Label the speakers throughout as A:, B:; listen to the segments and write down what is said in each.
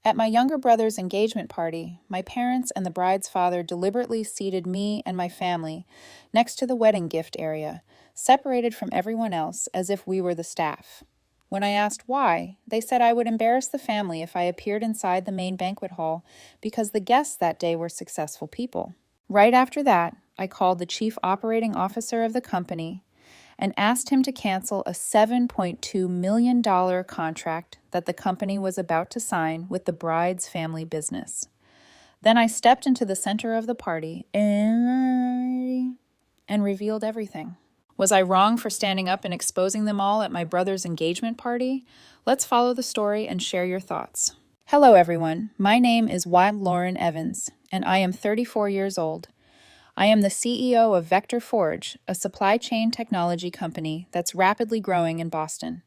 A: At my younger brother's engagement party, my parents and the bride's father deliberately seated me and my family next to the wedding gift area, separated from everyone else as if we were the staff. When I asked why, they said I would embarrass the family if I appeared inside the main banquet hall because the guests that day were successful people. Right after that, I called the chief operating officer of the company and asked him to cancel a $7.2 million contract that the company was about to sign with the bride's family business. Then I stepped into the center of the party and revealed everything. Was I wrong for standing up and exposing them all at my brother's engagement party? Let's follow the story and share your thoughts. Hello, everyone. My name is Wild Lauren Evans, and I am 34 years old. I am the CEO of Vector Forge, a supply chain technology company that's rapidly growing in Boston.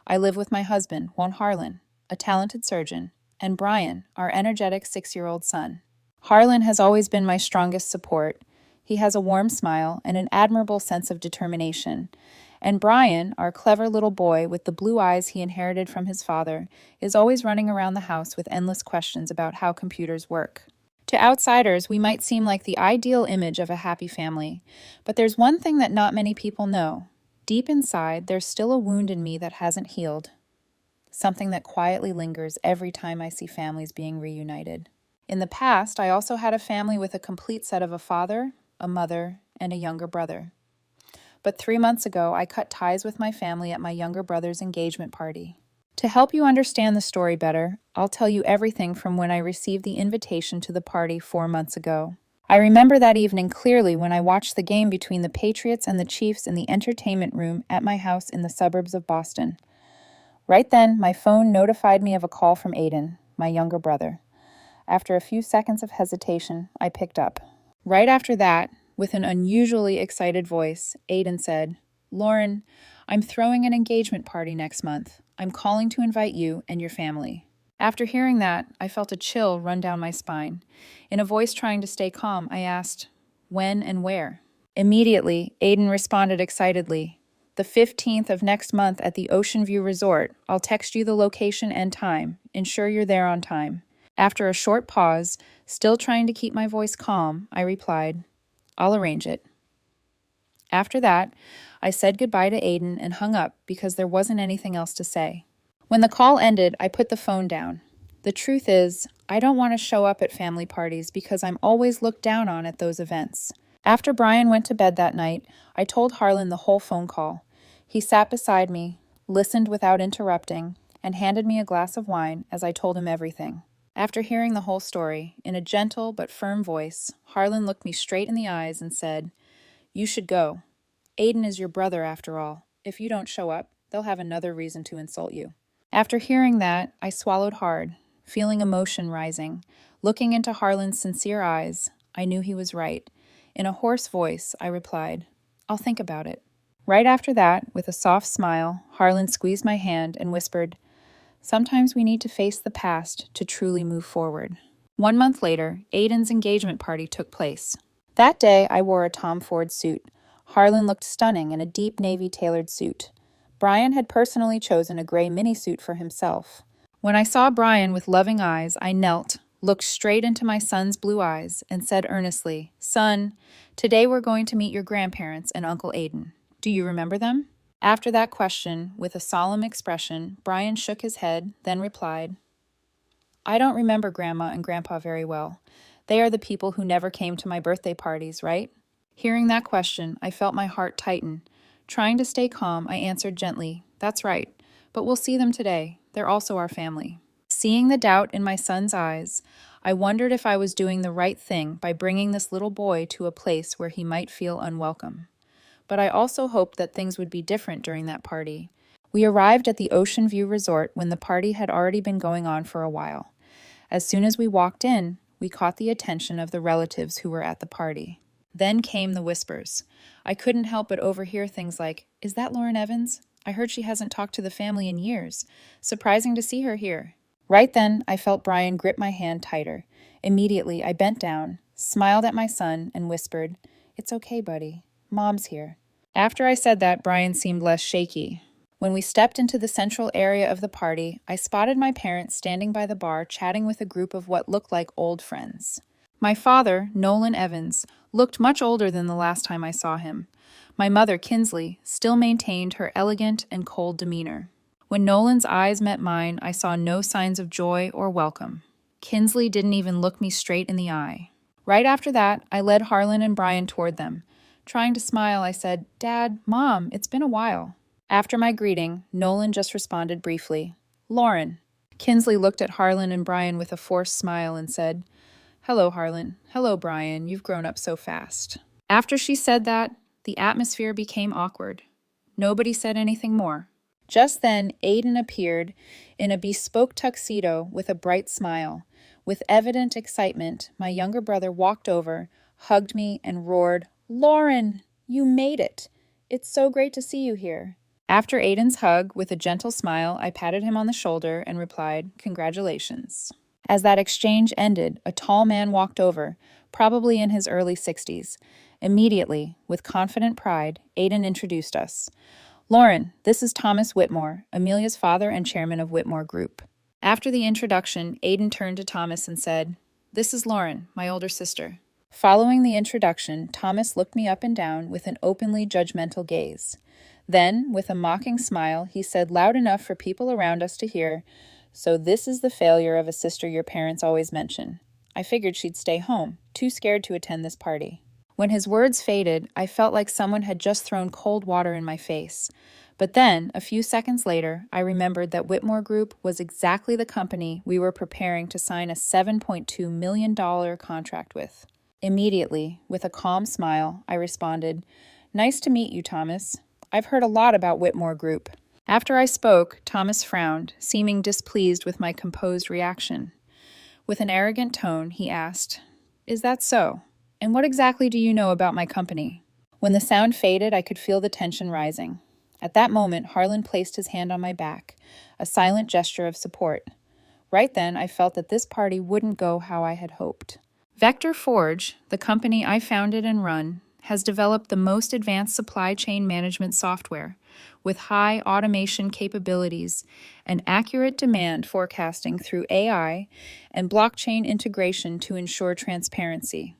A: I live with my husband, Juan Harlan, a talented surgeon, and Brian, our energetic 6-year-old son. Harlan has always been my strongest support. He has a warm smile and an admirable sense of determination. And Brian, our clever little boy with the blue eyes he inherited from his father, is always running around the house with endless questions about how computers work. To outsiders, we might seem like the ideal image of a happy family, but there's one thing that not many people know. Deep inside, there's still a wound in me that hasn't healed. Something that quietly lingers every time I see families being reunited. In the past, I also had a family with a complete set of a father, a mother, and a younger brother. But 3 months ago, I cut ties with my family at my younger brother's engagement party. To help you understand the story better, I'll tell you everything from when I received the invitation to the party 4 months ago. I remember that evening clearly when I watched the game between the Patriots and the Chiefs in the entertainment room at my house in the suburbs of Boston. Right then, my phone notified me of a call from Aiden, my younger brother. After a few seconds of hesitation, I picked up. Right after that, with an unusually excited voice, Aiden said, "Lauren, I'm throwing an engagement party next month. I'm calling to invite you and your family." After hearing that, I felt a chill run down my spine. In a voice trying to stay calm, I asked, "When and where?" Immediately, Aiden responded excitedly, "The 15th of next month at the Ocean View Resort. I'll text you the location and time. Ensure you're there on time." After a short pause, still trying to keep my voice calm, I replied, "I'll arrange it." After that, I said goodbye to Aiden and hung up because there wasn't anything else to say. When the call ended, I put the phone down. The truth is, I don't want to show up at family parties because I'm always looked down on at those events. After Brian went to bed that night, I told Harlan the whole phone call. He sat beside me, listened without interrupting, and handed me a glass of wine as I told him everything. After hearing the whole story, in a gentle but firm voice, Harlan looked me straight in the eyes and said, "You should go. Aiden is your brother after all. If you don't show up, they'll have another reason to insult you." After hearing that, I swallowed hard, feeling emotion rising. Looking into Harlan's sincere eyes, I knew he was right. In a hoarse voice, I replied, "I'll think about it." Right after that, with a soft smile, Harlan squeezed my hand and whispered, "Sometimes we need to face the past to truly move forward." 1 month later, Aiden's engagement party took place. That day, I wore a Tom Ford suit. Harlan looked stunning in a deep navy tailored suit. Brian had personally chosen a gray mini-suit for himself. When I saw Brian with loving eyes, I knelt, looked straight into my son's blue eyes, and said earnestly, "Son, today we're going to meet your grandparents and Uncle Aiden. Do you remember them?" After that question, with a solemn expression, Brian shook his head, then replied, "I don't remember Grandma and Grandpa very well. They are the people who never came to my birthday parties, right?" Hearing that question, I felt my heart tighten. Trying to stay calm, I answered gently, "That's right, but we'll see them today. They're also our family." Seeing the doubt in my son's eyes, I wondered if I was doing the right thing by bringing this little boy to a place where he might feel unwelcome. But I also hoped that things would be different during that party. We arrived at the Ocean View Resort when the party had already been going on for a while. As soon as we walked in, we caught the attention of the relatives who were at the party. Then came the whispers. I couldn't help but overhear things like, "Is that Lauren Evans? I heard she hasn't talked to the family in years. Surprising to see her here." Right then, I felt Brian grip my hand tighter. Immediately, I bent down, smiled at my son, and whispered, "It's okay, buddy. Mom's here." After I said that, Brian seemed less shaky. When we stepped into the central area of the party, I spotted my parents standing by the bar chatting with a group of what looked like old friends. My father, Nolan Evans, looked much older than the last time I saw him. My mother, Kinsley, still maintained her elegant and cold demeanor. When Nolan's eyes met mine, I saw no signs of joy or welcome. Kinsley didn't even look me straight in the eye. Right after that, I led Harlan and Brian toward them. Trying to smile, I said, "Dad, Mom, it's been a while." After my greeting, Nolan just responded briefly, "Lauren." Kinsley looked at Harlan and Brian with a forced smile and said, "Hello, Harlan. Hello, Brian. You've grown up so fast." After she said that, the atmosphere became awkward. Nobody said anything more. Just then, Aiden appeared in a bespoke tuxedo with a bright smile. With evident excitement, my younger brother walked over, hugged me, and roared, "Lauren, you made it! It's so great to see you here." After Aiden's hug, with a gentle smile, I patted him on the shoulder and replied, "Congratulations." As that exchange ended, a tall man walked over, probably in his early 60s. Immediately, with confident pride, Aiden introduced us. "Lauren, this is Thomas Whitmore, Amelia's father and chairman of Whitmore Group." After the introduction, Aiden turned to Thomas and said, "This is Lauren, my older sister." Following the introduction, Thomas looked me up and down with an openly judgmental gaze. Then, with a mocking smile, he said loud enough for people around us to hear, "So this is the failure of a sister your parents always mention." I figured she'd stay home, too scared to attend this party. When his words faded, I felt like someone had just thrown cold water in my face. But then, a few seconds later, I remembered that Whitmore Group was exactly the company we were preparing to sign a $7.2 million contract with. Immediately, with a calm smile, I responded, "Nice to meet you, Thomas. I've heard a lot about Whitmore Group." After I spoke, Thomas frowned, seeming displeased with my composed reaction. With an arrogant tone, he asked, "Is that so? And what exactly do you know about my company?" When the sound faded, I could feel the tension rising. At that moment, Harlan placed his hand on my back, a silent gesture of support. Right then, I felt that this party wouldn't go how I had hoped. Vector Forge, the company I founded and run, has developed the most advanced supply chain management software with high automation capabilities and accurate demand forecasting through AI and blockchain integration to ensure transparency.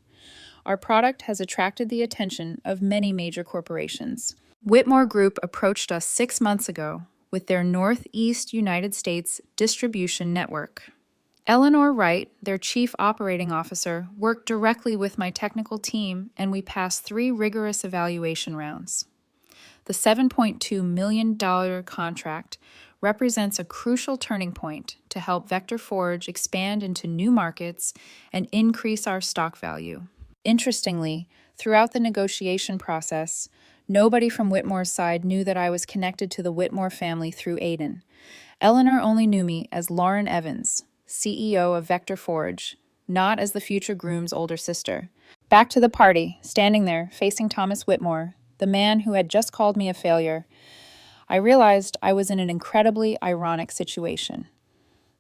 A: Our product has attracted the attention of many major corporations. Whitmore Group approached us 6 months ago with their Northeast United States distribution network. Eleanor Wright, their chief operating officer, worked directly with my technical team, and we passed 3 rigorous evaluation rounds. The $7.2 million contract represents a crucial turning point to help Vector Forge expand into new markets and increase our stock value. Interestingly, throughout the negotiation process, nobody from Whitmore's side knew that I was connected to the Whitmore family through Aiden. Eleanor only knew me as Lauren Evans, CEO of Vector Forge, not as the future groom's older sister. Back to the party, standing there, facing Thomas Whitmore, the man who had just called me a failure, I realized I was in an incredibly ironic situation.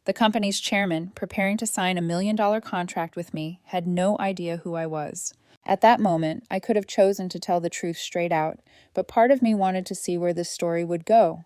A: The company's chairman, preparing to sign a $1 million contract with me, had no idea who I was. At that moment, I could have chosen to tell the truth straight out, but part of me wanted to see where this story would go.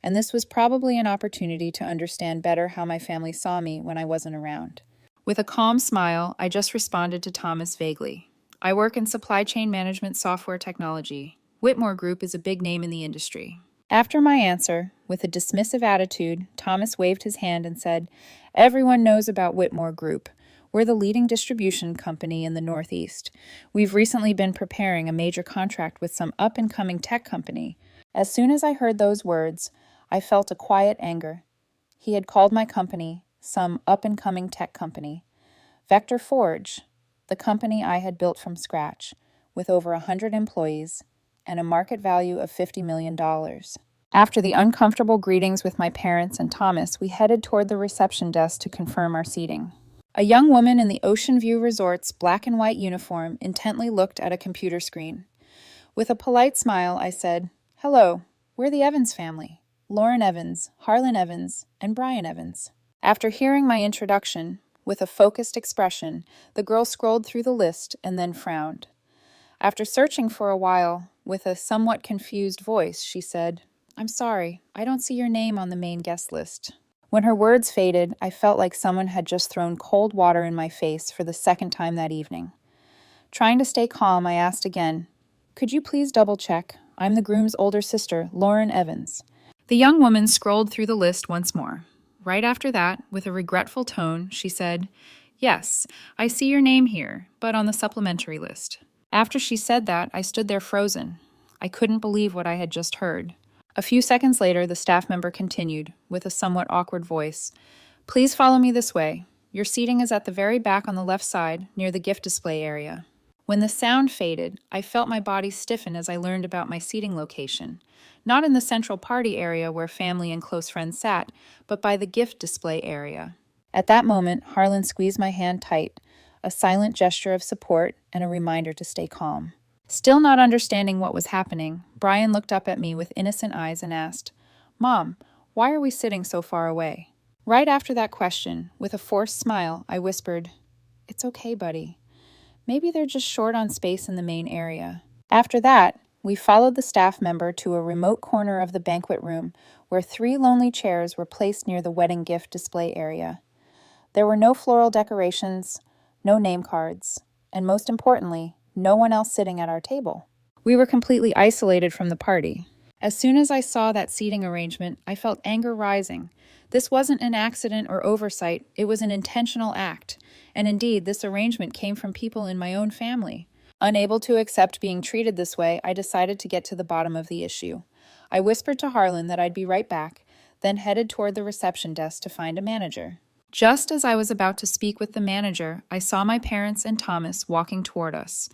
A: And this was probably an opportunity to understand better how my family saw me when I wasn't around. With a calm smile, I just responded to Thomas vaguely. "I work in supply chain management software technology. Whitmore Group is a big name in the industry." After my answer, with a dismissive attitude, Thomas waved his hand and said, "Everyone knows about Whitmore Group. We're the leading distribution company in the Northeast. We've recently been preparing a major contract with some up-and-coming tech company." As soon as I heard those words, I felt a quiet anger. He had called my company some up-and-coming tech company. Vector Forge, the company I had built from scratch, with over 100 employees and a market value of $50 million. After the uncomfortable greetings with my parents and Thomas, we headed toward the reception desk to confirm our seating. A young woman in the Ocean View Resort's black and white uniform intently looked at a computer screen. With a polite smile, I said, "Hello, we're the Evans family. Lauren Evans, Harlan Evans, and Brian Evans." After hearing my introduction, with a focused expression, the girl scrolled through the list and then frowned. After searching for a while, with a somewhat confused voice, she said, I'm sorry, I don't see your name on the main guest list. When her words faded, I felt like someone had just thrown cold water in my face for the second time that evening. Trying to stay calm, I asked again, "Could you please double check? I'm the groom's older sister, Lauren Evans." The young woman scrolled through the list once more. Right after that, with a regretful tone, she said, "Yes, I see your name here, but on the supplementary list." After she said that, I stood there frozen. I couldn't believe what I had just heard. A few seconds later, the staff member continued, with a somewhat awkward voice, "Please follow me this way. Your seating is at the very back on the left side, near the gift display area." When the sound faded, I felt my body stiffen as I learned about my seating location. Not in the central party area where family and close friends sat, but by the gift display area. At that moment, Harlan squeezed my hand tight, a silent gesture of support and a reminder to stay calm. Still not understanding what was happening, Brian looked up at me with innocent eyes and asked, "Mom, why are we sitting so far away?" Right after that question, with a forced smile, I whispered, "It's okay, buddy. Maybe they're just short on space in the main area." After that, we followed the staff member to a remote corner of the banquet room where 3 lonely chairs were placed near the wedding gift display area. There were no floral decorations, no name cards, and most importantly, no one else sitting at our table. We were completely isolated from the party. As soon as I saw that seating arrangement, I felt anger rising. This wasn't an accident or oversight, it was an intentional act. And indeed, this arrangement came from people in my own family. Unable to accept being treated this way, I decided to get to the bottom of the issue. I whispered to Harlan that I'd be right back, then headed toward the reception desk to find a manager. Just as I was about to speak with the manager, I saw my parents and Thomas walking toward us.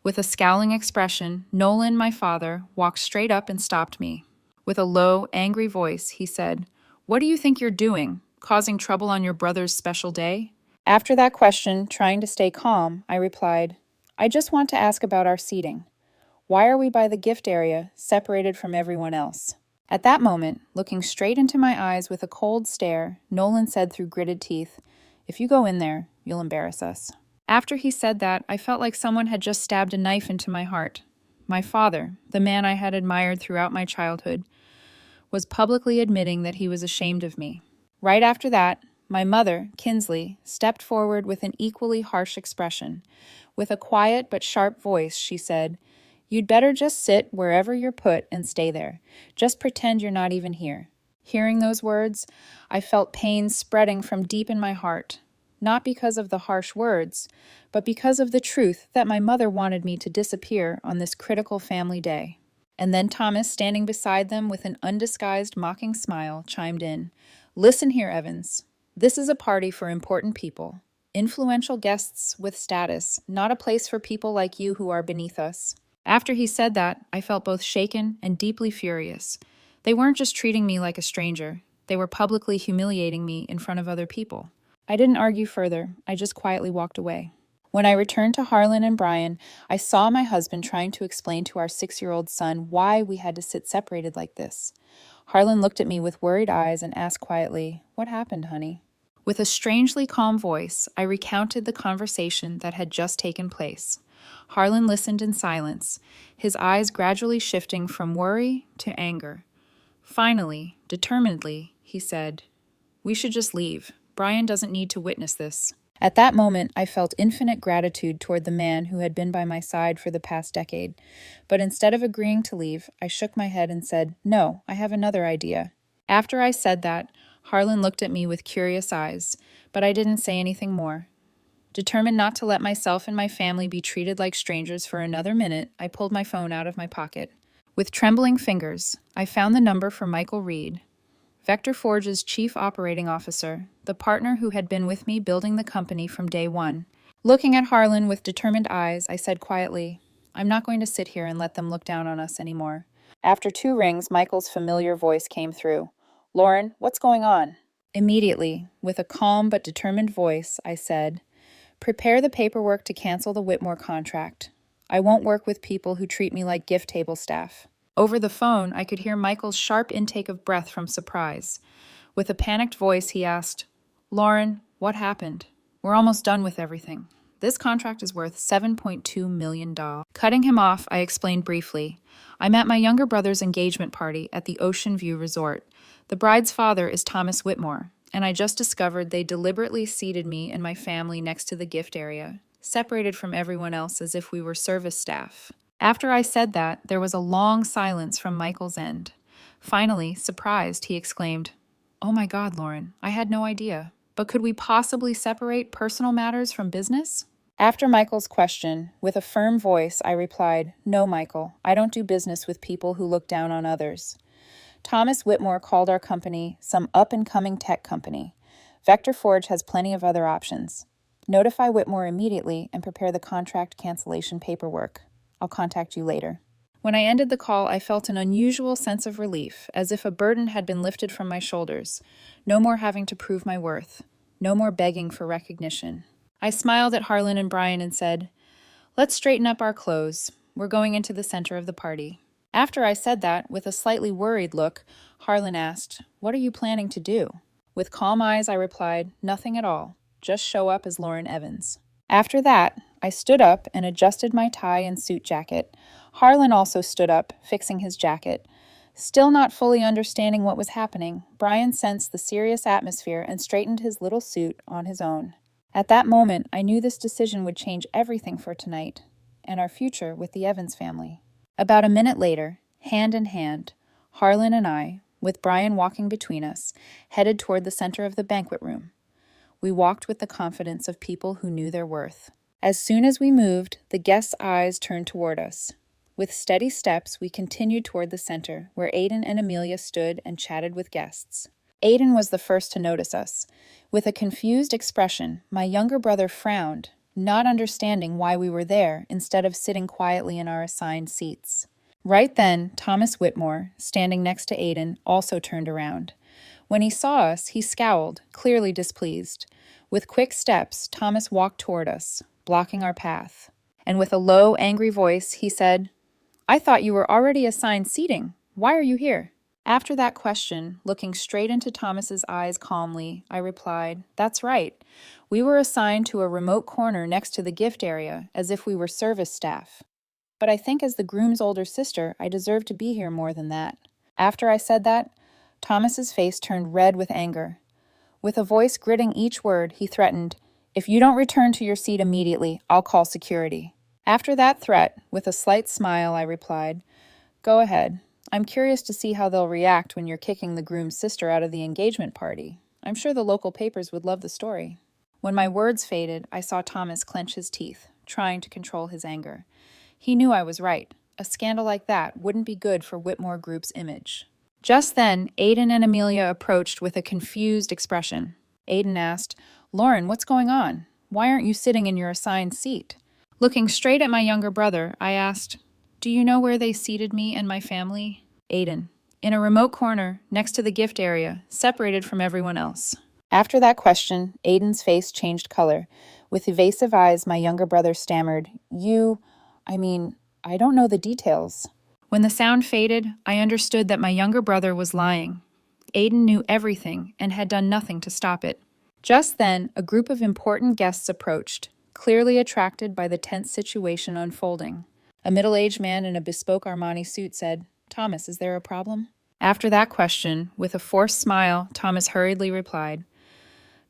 A: With a scowling expression, Nolan, my father, walked straight up and stopped me. With a low, angry voice, he said, "What do you think you're doing? Causing trouble on your brother's special day?" After that question, trying to stay calm, I replied, "I just want to ask about our seating. Why are we by the gift area, separated from everyone else?" At that moment, looking straight into my eyes with a cold stare, Nolan said through gritted teeth, "If you go in there, you'll embarrass us." After he said that, I felt like someone had just stabbed a knife into my heart. My father, the man I had admired throughout my childhood, was publicly admitting that he was ashamed of me. Right after that, my mother, Kinsley, stepped forward with an equally harsh expression. With a quiet but sharp voice, she said, "You'd better just sit wherever you're put and stay there. Just pretend you're not even here." Hearing those words, I felt pain spreading from deep in my heart, not because of the harsh words, but because of the truth that my mother wanted me to disappear on this critical family day. And then Thomas, standing beside them with an undisguised mocking smile, chimed in, "Listen here, Evans. This is a party for important people. Influential guests with status, not a place for people like you who are beneath us." After he said that, I felt both shaken and deeply furious. They weren't just treating me like a stranger. They were publicly humiliating me in front of other people. I didn't argue further. I just quietly walked away. When I returned to Harlan and Brian, I saw my husband trying to explain to our 6-year-old son why we had to sit separated like this. Harlan looked at me with worried eyes and asked quietly, "What happened, honey?" With a strangely calm voice, I recounted the conversation that had just taken place. Harlan listened in silence, his eyes gradually shifting from worry to anger. Finally, determinedly, he said, "We should just leave. Brian doesn't need to witness this." At that moment, I felt infinite gratitude toward the man who had been by my side for the past decade. But instead of agreeing to leave, I shook my head and said, "No, I have another idea." After I said that, Harlan looked at me with curious eyes, but I didn't say anything more. Determined not to let myself and my family be treated like strangers for another minute, I pulled my phone out of my pocket. With trembling fingers, I found the number for Michael Reed, Vector Forge's chief operating officer, the partner who had been with me building the company from day one. Looking at Harlan with determined eyes, I said quietly, "I'm not going to sit here and let them look down on us anymore." After 2 rings, Michael's familiar voice came through. "Lauren, what's going on?" Immediately, with a calm but determined voice, I said, "Prepare the paperwork to cancel the Whitmore contract. I won't work with people who treat me like gift table staff." Over the phone, I could hear Michael's sharp intake of breath from surprise. With a panicked voice, he asked, "Lauren, what happened? We're almost done with everything. This contract is worth $7.2 million. Cutting him off, I explained briefly. I'm at my younger brother's engagement party at the Ocean View Resort. The bride's father is Thomas Whitmore, and I just discovered they deliberately seated me and my family next to the gift area, separated from everyone else as if we were service staff. After I said that, there was a long silence from Michael's end. Finally, surprised, he exclaimed, "Oh my God, Lauren, I had no idea. But could we possibly separate personal matters from business?" After Michael's question, with a firm voice, I replied, "No, Michael, I don't do business with people who look down on others." Thomas Whitmore called our company some up-and-coming tech company. Vector Forge has plenty of other options. Notify Whitmore immediately and prepare the contract cancellation paperwork. I'll contact you later. When I ended the call, I felt an unusual sense of relief, as if a burden had been lifted from my shoulders. No more having to prove my worth. No more begging for recognition. I smiled at Harlan and Brian and said, "Let's straighten up our clothes. We're going into the center of the party." After I said that, with a slightly worried look, Harlan asked, "What are you planning to do?" With calm eyes, I replied, "Nothing at all. Just show up as Lauren Evans." After that, I stood up and adjusted my tie and suit jacket. Harlan also stood up, fixing his jacket. Still not fully understanding what was happening, Brian sensed the serious atmosphere and straightened his little suit on his own. At that moment, I knew this decision would change everything for tonight and our future with the Evans family. About a minute later, hand in hand, Harlan and I, with Brian walking between us, headed toward the center of the banquet room. We walked with the confidence of people who knew their worth. As soon as we moved, the guests' eyes turned toward us. With steady steps, we continued toward the center, where Aiden and Amelia stood and chatted with guests. Aiden was the first to notice us. With a confused expression, my younger brother frowned, not understanding why we were there instead of sitting quietly in our assigned seats. Right then, Thomas Whitmore, standing next to Aiden, also turned around. When he saw us, he scowled, clearly displeased. With quick steps, Thomas walked toward us, blocking our path. And with a low, angry voice, he said, "I thought you were already assigned seating. Why are you here?" After that question, looking straight into Thomas's eyes calmly, I replied, "That's right. We were assigned to a remote corner next to the gift area, as if we were service staff. But I think as the groom's older sister, I deserve to be here more than that." After I said that, Thomas's face turned red with anger. With a voice gritting each word, he threatened, "If you don't return to your seat immediately, I'll call security." After that threat, with a slight smile, I replied, "Go ahead. I'm curious to see how they'll react when you're kicking the groom's sister out of the engagement party. I'm sure the local papers would love the story." When my words faded, I saw Thomas clench his teeth, trying to control his anger. He knew I was right. A scandal like that wouldn't be good for Whitmore Group's image. Just then, Aiden and Amelia approached with a confused expression. Aiden asked, "Lauren, what's going on? Why aren't you sitting in your assigned seat?" Looking straight at my younger brother, I asked, "Do you know where they seated me and my family?" Aiden, "In a remote corner, next to the gift area, separated from everyone else." After that question, Aiden's face changed color. With evasive eyes, my younger brother stammered, I don't know the details." When the sound faded, I understood that my younger brother was lying. Aiden knew everything and had done nothing to stop it. Just then, a group of important guests approached, clearly attracted by the tense situation unfolding. A middle-aged man in a bespoke Armani suit said, "Thomas, is there a problem?" After that question, with a forced smile, Thomas hurriedly replied,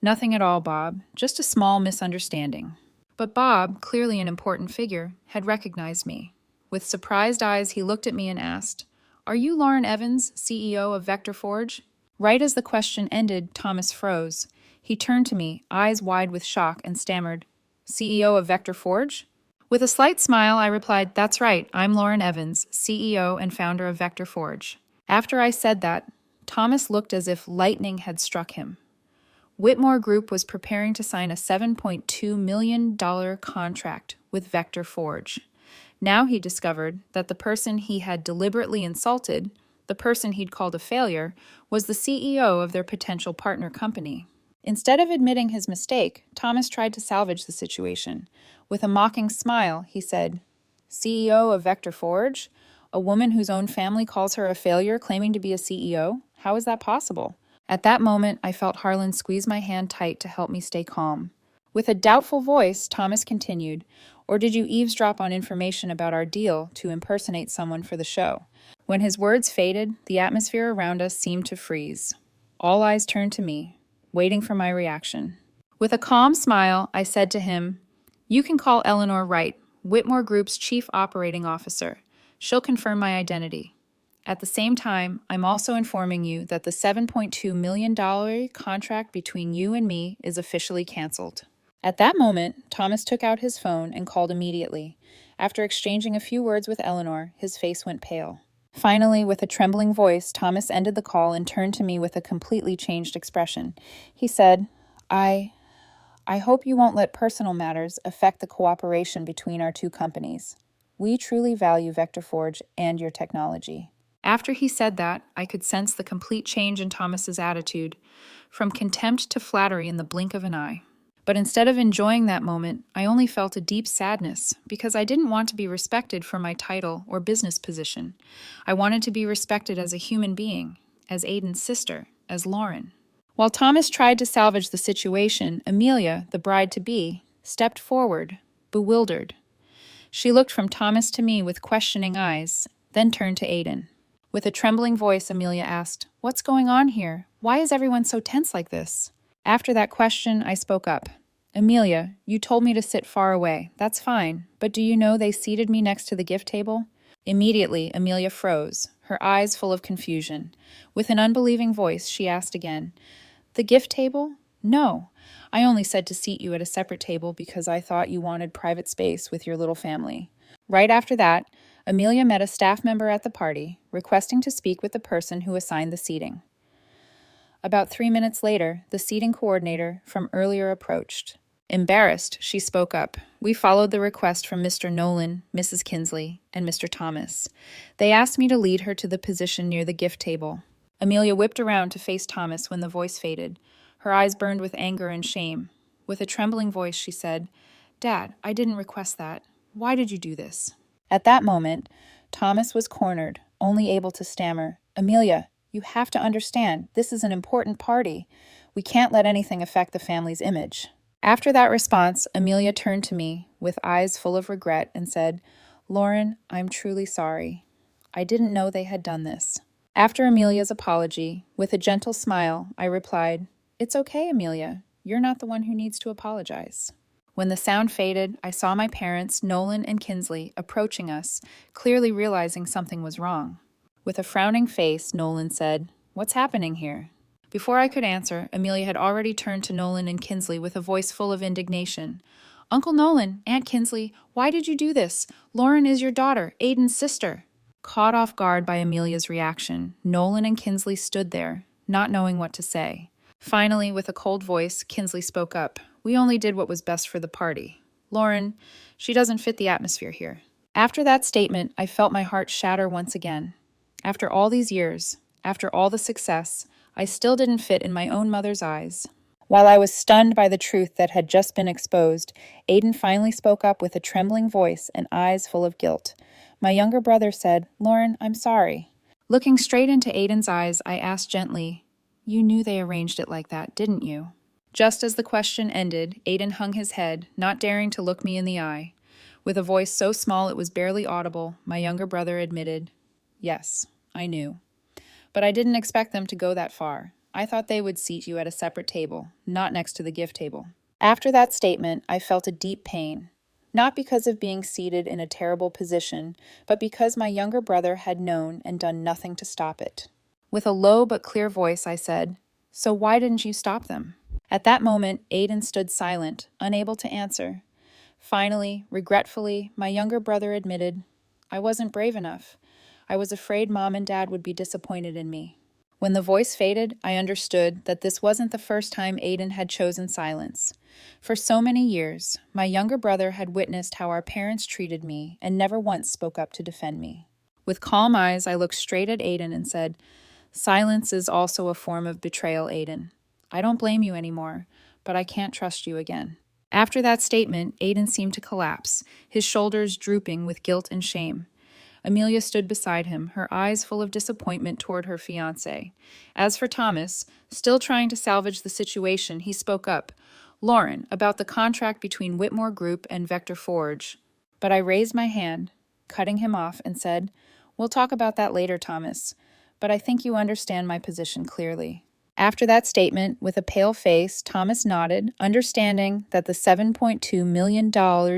A: "Nothing at all, Bob. Just a small misunderstanding." But Bob, clearly an important figure, had recognized me. With surprised eyes, he looked at me and asked, "Are you Lauren Evans, CEO of Vector Forge?" Right as the question ended, Thomas froze. He turned to me, eyes wide with shock, and stammered, "CEO of Vector Forge?" With a slight smile, I replied, "That's right, I'm Lauren Evans, CEO and founder of Vector Forge." After I said that, Thomas looked as if lightning had struck him. Whitmore Group was preparing to sign a $7.2 million contract with Vector Forge. Now he discovered that the person he had deliberately insulted, the person he'd called a failure, was the CEO of their potential partner company. Instead of admitting his mistake, Thomas tried to salvage the situation. With a mocking smile, he said, "CEO of Vector Forge? A woman whose own family calls her a failure claiming to be a CEO? How is that possible?" At that moment, I felt Harlan squeeze my hand tight to help me stay calm. With a doubtful voice, Thomas continued, "Or did you eavesdrop on information about our deal to impersonate someone for the show?" When his words faded, the atmosphere around us seemed to freeze. All eyes turned to me, waiting for my reaction. With a calm smile, I said to him, "You can call Eleanor Wright, Whitmore Group's Chief Operating Officer. She'll confirm my identity. At the same time, I'm also informing you that the $7.2 million contract between you and me is officially canceled." At that moment, Thomas took out his phone and called immediately. After exchanging a few words with Eleanor, his face went pale. Finally, with a trembling voice, Thomas ended the call and turned to me with a completely changed expression. He said, I hope you won't let personal matters affect the cooperation between our two companies. We truly value Vector Forge and your technology." After he said that, I could sense the complete change in Thomas's attitude, from contempt to flattery in the blink of an eye. But instead of enjoying that moment, I only felt a deep sadness, because I didn't want to be respected for my title or business position. I wanted to be respected as a human being, as Aiden's sister, as Lauren. While Thomas tried to salvage the situation, Amelia, the bride-to-be, stepped forward, bewildered. She looked from Thomas to me with questioning eyes, then turned to Aiden. With a trembling voice, Amelia asked, "What's going on here? Why is everyone so tense like this?" After that question, I spoke up. "Amelia, you told me to sit far away. That's fine, but do you know they seated me next to the gift table?" Immediately, Amelia froze, her eyes full of confusion. With an unbelieving voice, she asked again, "The gift table? No. I only said to seat you at a separate table because I thought you wanted private space with your little family." Right after that, Amelia met a staff member at the party, requesting to speak with the person who assigned the seating. About 3 minutes later, the seating coordinator from earlier approached. Embarrassed, she spoke up. We followed the request from Mr. Nolan, Mrs. Kinsley, and Mr. Thomas. They asked me to lead her to the position near the gift table. Amelia whipped around to face Thomas when the voice faded. Her eyes burned with anger and shame. With a trembling voice, she said, "Dad, I didn't request that. Why did you do this?" At that moment, Thomas was cornered, only able to stammer, "Amelia, you have to understand, this is an important party. We can't let anything affect the family's image." After that response, Amelia turned to me with eyes full of regret and said, "Lauren, I'm truly sorry. I didn't know they had done this." After Amelia's apology, with a gentle smile, I replied, "It's okay, Amelia. You're not the one who needs to apologize." When the sound faded, I saw my parents, Nolan and Kinsley, approaching us, clearly realizing something was wrong. With a frowning face, Nolan said, "What's happening here?" Before I could answer, Amelia had already turned to Nolan and Kinsley with a voice full of indignation. "Uncle Nolan, Aunt Kinsley, why did you do this? Lauren is your daughter, Aiden's sister." Caught off guard by Amelia's reaction, Nolan and Kinsley stood there, not knowing what to say. Finally, with a cold voice, Kinsley spoke up. "We only did what was best for the party. Lauren, she doesn't fit the atmosphere here." After that statement, I felt my heart shatter once again. After all these years, after all the success, I still didn't fit in my own mother's eyes. While I was stunned by the truth that had just been exposed, Aiden finally spoke up with a trembling voice and eyes full of guilt. My younger brother said, "Lauren, I'm sorry." Looking straight into Aiden's eyes, I asked gently, "You knew they arranged it like that, didn't you?" Just as the question ended, Aiden hung his head, not daring to look me in the eye. With a voice so small it was barely audible, my younger brother admitted, "Yes, I knew. But I didn't expect them to go that far. I thought they would seat you at a separate table, not next to the gift table." After that statement, I felt a deep pain. Not because of being seated in a terrible position, but because my younger brother had known and done nothing to stop it. With a low but clear voice, I said, "So why didn't you stop them?" At that moment, Aiden stood silent, unable to answer. Finally, regretfully, my younger brother admitted, "I wasn't brave enough. I was afraid Mom and Dad would be disappointed in me." When the voice faded, I understood that this wasn't the first time Aiden had chosen silence. For so many years, my younger brother had witnessed how our parents treated me and never once spoke up to defend me. With calm eyes, I looked straight at Aiden and said, "Silence is also a form of betrayal, Aiden. I don't blame you anymore, but I can't trust you again." After that statement, Aiden seemed to collapse, his shoulders drooping with guilt and shame. Amelia stood beside him, her eyes full of disappointment toward her fiancé. As for Thomas, still trying to salvage the situation, he spoke up. Lauren, about the contract between Whitmore Group and Vector Forge. But I raised my hand, cutting him off, and said, "We'll talk about that later, Thomas, but I think you understand my position clearly." After that statement, with a pale face, Thomas nodded, understanding that the $7.2 million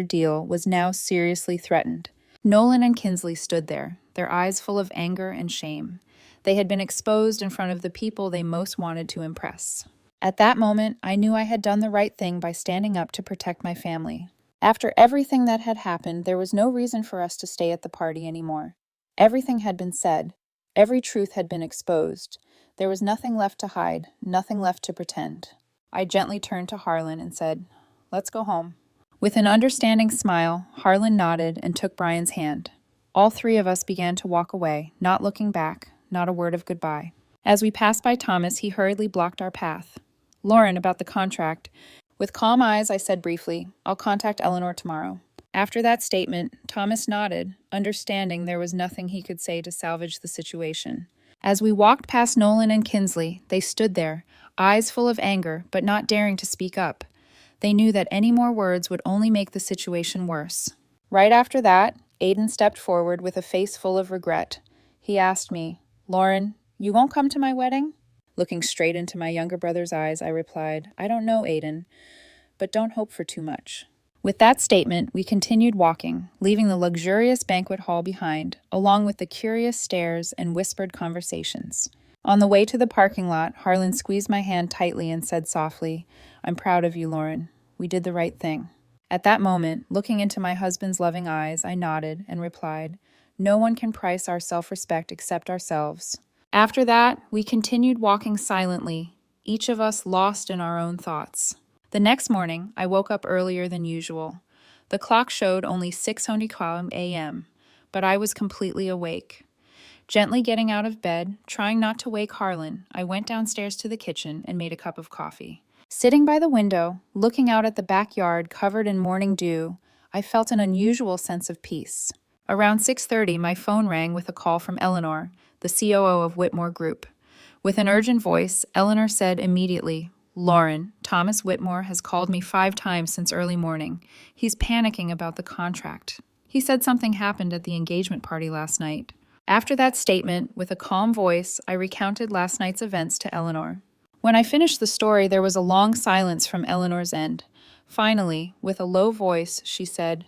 A: deal was now seriously threatened. Nolan and Kinsley stood there, their eyes full of anger and shame. They had been exposed in front of the people they most wanted to impress. At that moment, I knew I had done the right thing by standing up to protect my family. After everything that had happened, there was no reason for us to stay at the party anymore. Everything had been said. Every truth had been exposed. There was nothing left to hide, nothing left to pretend. I gently turned to Harlan and said, "Let's go home." With an understanding smile, Harlan nodded and took Brian's hand. All three of us began to walk away, not looking back, not a word of goodbye. As we passed by Thomas, he hurriedly blocked our path. "Lauren, about the contract." With calm eyes, I said briefly, "I'll contact Eleanor tomorrow." After that statement, Thomas nodded, understanding there was nothing he could say to salvage the situation. As we walked past Nolan and Kinsley, they stood there, eyes full of anger, but not daring to speak up. They knew that any more words would only make the situation worse. Right after that, Aiden stepped forward with a face full of regret. He asked me, "Lauren, you won't come to my wedding?" Looking straight into my younger brother's eyes, I replied, "I don't know, Aiden, but don't hope for too much." With that statement, we continued walking, leaving the luxurious banquet hall behind, along with the curious stares and whispered conversations. On the way to the parking lot, Harlan squeezed my hand tightly and said softly, "I'm proud of you, Lauren. We did the right thing." At that moment, looking into my husband's loving eyes, I nodded and replied, "No one can price our self-respect except ourselves." After that, we continued walking silently, each of us lost in our own thoughts. The next morning, I woke up earlier than usual. The clock showed only 6:20 a.m., but I was completely awake. Gently getting out of bed, trying not to wake Harlan, I went downstairs to the kitchen and made a cup of coffee. Sitting by the window, looking out at the backyard covered in morning dew, I felt an unusual sense of peace. Around 6:30, my phone rang with a call from Eleanor, the COO of Whitmore Group. With an urgent voice, Eleanor said immediately, "Lauren, Thomas Whitmore has called me 5 times since early morning. He's panicking about the contract. He said something happened at the engagement party last night." After that statement, with a calm voice, I recounted last night's events to Eleanor. When I finished the story, there was a long silence from Eleanor's end. Finally, with a low voice, she said,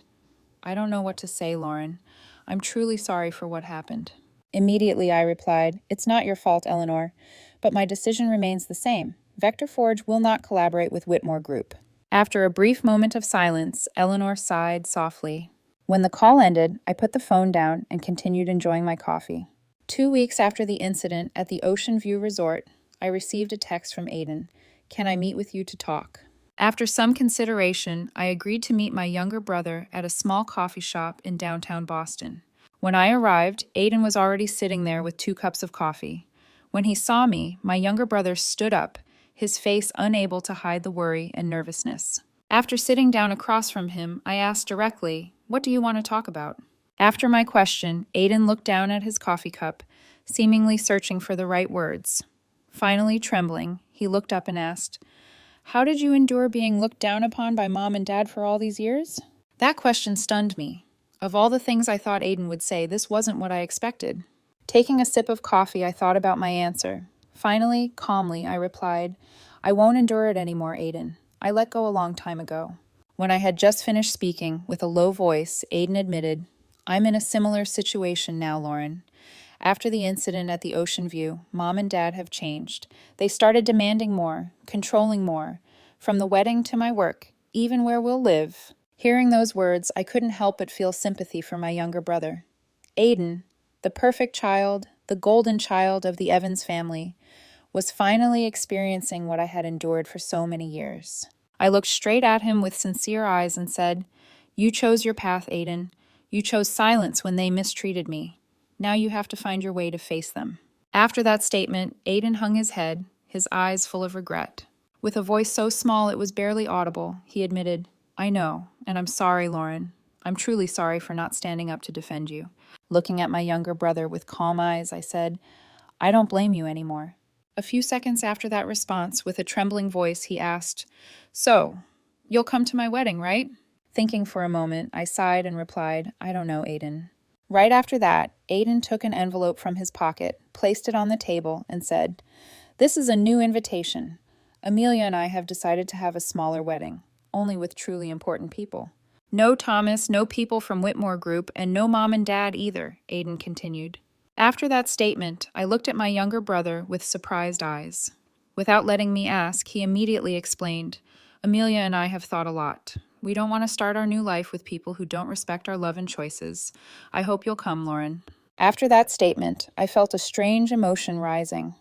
A: "I don't know what to say, Lauren. I'm truly sorry for what happened." Immediately, I replied, "It's not your fault, Eleanor, but my decision remains the same. Vector Forge will not collaborate with Whitmore Group." After a brief moment of silence, Eleanor sighed softly. When the call ended, I put the phone down and continued enjoying my coffee. 2 weeks after the incident at the Ocean View Resort, I received a text from Aiden. "Can I meet with you to talk?" After some consideration, I agreed to meet my younger brother at a small coffee shop in downtown Boston. When I arrived, Aiden was already sitting there with 2 cups of coffee. When he saw me, my younger brother stood up, his face unable to hide the worry and nervousness. After sitting down across from him, I asked directly, "What do you want to talk about?" After my question, Aiden looked down at his coffee cup, seemingly searching for the right words. Finally, trembling, he looked up and asked, "How did you endure being looked down upon by Mom and Dad for all these years?" That question stunned me. Of all the things I thought Aiden would say, this wasn't what I expected. Taking a sip of coffee, I thought about my answer. Finally, calmly, I replied, "I won't endure it anymore, Aiden. I let go a long time ago." When I had just finished speaking, with a low voice, Aiden admitted, "I'm in a similar situation now, Lauren. After the incident at the Ocean View, Mom and Dad have changed. They started demanding more, controlling more, from the wedding to my work, even where we'll live." Hearing those words, I couldn't help but feel sympathy for my younger brother. Aiden, the perfect child, the golden child of the Evans family, was finally experiencing what I had endured for so many years. I looked straight at him with sincere eyes and said, "You chose your path, Aiden. You chose silence when they mistreated me. Now you have to find your way to face them." After that statement, Aiden hung his head, his eyes full of regret. With a voice so small it was barely audible, he admitted, "I know, and I'm sorry, Lauren. I'm truly sorry for not standing up to defend you." Looking at my younger brother with calm eyes, I said, "I don't blame you anymore." A few seconds after that response, with a trembling voice, he asked, "So, You'll come to my wedding, right? Thinking for a moment, I sighed and replied, I don't know, Aiden. Right after that, Aiden took an envelope from his pocket, placed it on the table, and said, This is a new invitation. Amelia and I have decided to have a smaller wedding, only with truly important people. No Thomas, no people from Whitmore Group, and no mom and dad either, Aiden continued. After that statement, I looked at my younger brother with surprised eyes. Without letting me ask, he immediately explained, Amelia and I have thought a lot. We don't want to start our new life with people who don't respect our love and choices. I hope you'll come, Lauren. After that statement, I felt a strange emotion rising.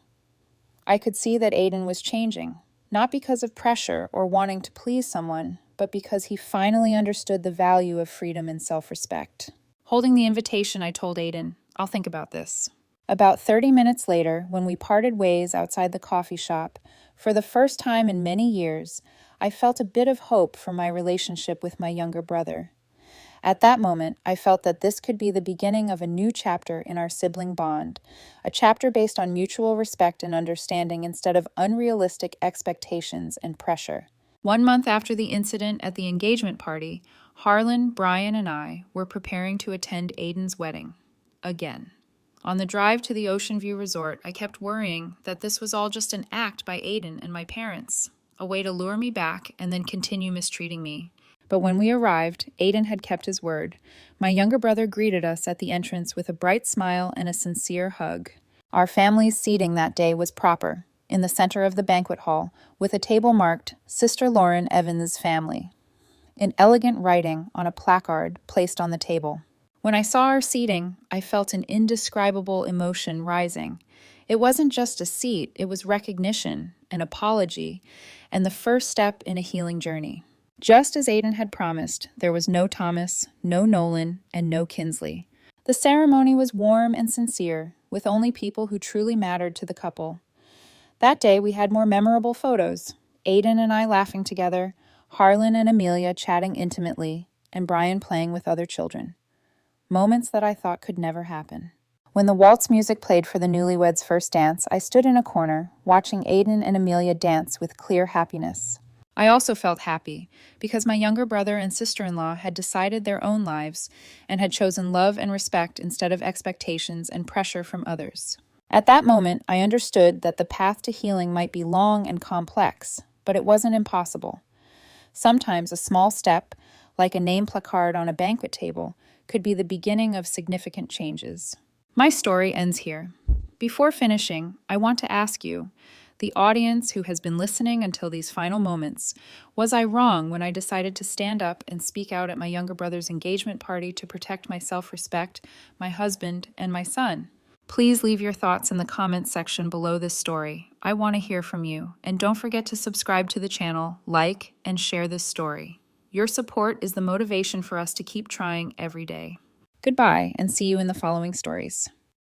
A: I could see that Aiden was changing, not because of pressure or wanting to please someone, but because he finally understood the value of freedom and self-respect. Holding the invitation, I told Aiden, I'll think about this. About 30 minutes later, when we parted ways outside the coffee shop, for the first time in many years, I felt a bit of hope for my relationship with my younger brother. At that moment, I felt that this could be the beginning of a new chapter in our sibling bond, a chapter based on mutual respect and understanding instead of unrealistic expectations and pressure. 1 month after the incident at the engagement party, Harlan, Brian, and I were preparing to attend Aiden's wedding. Again. On the drive to the Ocean View Resort, I kept worrying that this was all just an act by Aiden and my parents, a way to lure me back and then continue mistreating me. But when we arrived, Aiden had kept his word. My younger brother greeted us at the entrance with a bright smile and a sincere hug. Our family's seating that day was proper, in the center of the banquet hall, with a table marked Sister Lauren Evans' family, in elegant writing on a placard placed on the table. When I saw our seating, I felt an indescribable emotion rising. It wasn't just a seat, it was recognition, an apology, and the first step in a healing journey. Just as Aiden had promised, there was no Thomas, no Nolan, and no Kinsley. The ceremony was warm and sincere, with only people who truly mattered to the couple. That day we had more memorable photos, Aiden and I laughing together, Harlan and Amelia chatting intimately, and Brian playing with other children. Moments that I thought could never happen. When the waltz music played for the newlyweds' first dance, I stood in a corner, watching Aiden and Amelia dance with clear happiness. I also felt happy, because my younger brother and sister-in-law had decided their own lives and had chosen love and respect instead of expectations and pressure from others. At that moment, I understood that the path to healing might be long and complex, but it wasn't impossible. Sometimes a small step, like a name placard on a banquet table, could be the beginning of significant changes. My story ends here. Before finishing, I want to ask you, the audience who has been listening until these final moments, was I wrong when I decided to stand up and speak out at my younger brother's engagement party to protect my self-respect, my husband, and my son? Please leave your thoughts in the comments section below this story. I want to hear from you, and don't forget to subscribe to the channel, like, and share this story. Your support is the motivation for us to keep trying every day. Goodbye, and see you in the following stories.